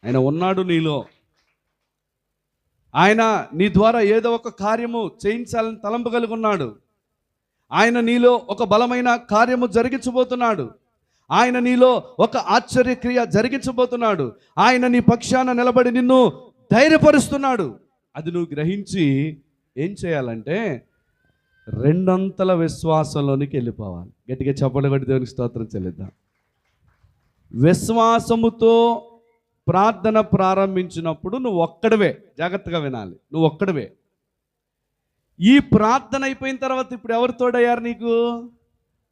ఆయన ఉన్నాడు నీలో. ఆయన నీ ద్వారా ఏదో ఒక కార్యము చేయించాలని తలంపు కలిగి ఉన్నాడు. ఆయన నీలో ఒక బలమైన కార్యము జరిగించబోతున్నాడు. ఆయన నీలో ఒక ఆశ్చర్యక్రియ జరిగించబోతున్నాడు. ఆయన నీ పక్షాన నిలబడి నిన్ను ధైర్యపరుస్తున్నాడు. అది నువ్వు గ్రహించి ఏం చేయాలంటే రెండంతల విశ్వాసంలోనికి వెళ్ళిపోవాలి. గట్టిగా చెప్పండి, కొట్టి దేవునికి స్తోత్రం చెల్లిద్దాం. విశ్వాసముతో ప్రార్థన ప్రారంభించినప్పుడు నువ్వు ఒక్కడివే. జాగ్రత్తగా వినాలి, నువ్వు ఒక్కడివే. ఈ ప్రార్థన అయిపోయిన తర్వాత ఇప్పుడు ఎవరు తోడయ్యారు నీకు?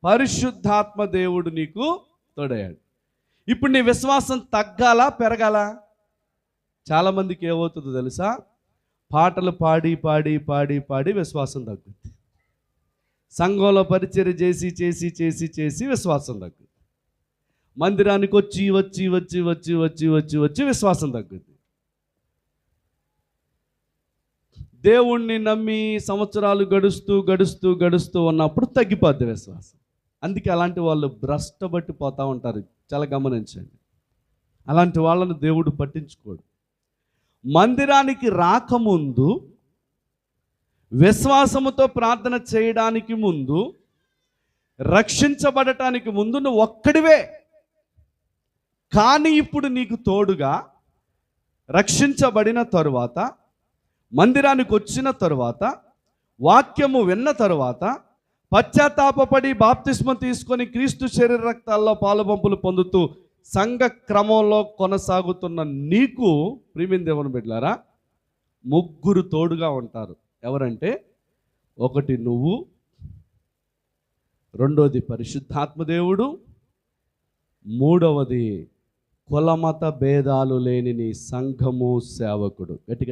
పరిశుద్ధాత్మ దేవుడు నీకు తోడయ్యాడు. ఇప్పుడు నీ విశ్వాసం తగ్గాలా పెరగాలా? చాలామందికి ఏమవుతుందో తెలుసా? పాటలు పాడి పాడి పాడి పాడి విశ్వాసం తగ్గుద్ది. సంఘంలో పరిచర్య చేసి చేసి చేసి చేసి విశ్వాసం తగ్గుద్ది. మందిరానికి వచ్చి వచ్చి వచ్చి వచ్చి వచ్చి వచ్చి వచ్చి విశ్వాసం తగ్గుద్ది. దేవుణ్ణి నమ్మి సంవత్సరాలు గడుస్తూ గడుస్తూ గడుస్తూ ఉన్నప్పుడు తగ్గిపోద్ది విశ్వాసం. అందుకే అలాంటి వాళ్ళు భ్రష్టపట్టిపోతూ ఉంటారు. చాలా గమనించండి. అలాంటి వాళ్ళను దేవుడు పట్టించుకోడు. మందిరానికి రాకముందు, విశ్వాసముతో ప్రార్థన చేయడానికి ముందు, రక్షించబడటానికి ముందు నువ్వు ఒక్కడివే. కానీ ఇప్పుడు నీకు తోడుగా రక్షించబడిన తరువాత, మందిరానికి వచ్చిన తరువాత, వాక్యము విన్న తరువాత, పశ్చాత్తాపపడి బాప్తిస్మం తీసుకొని క్రీస్తు శరీర రక్తాల్లో పాలుపంపులు పొందుతూ సంఘ క్రమంలో కొనసాగుతున్న నీకు ప్రియమైన దేవుని బిడ్డలారా, ముగ్గురు తోడుగా ఉంటారు. ఎవరంటే, ఒకటి నువ్వు, రెండోది పరిశుద్ధాత్మ దేవుడు, మూడవది కులమత భేదాలు లేని నీ సంఘము సేవకుడు. గట్టిగా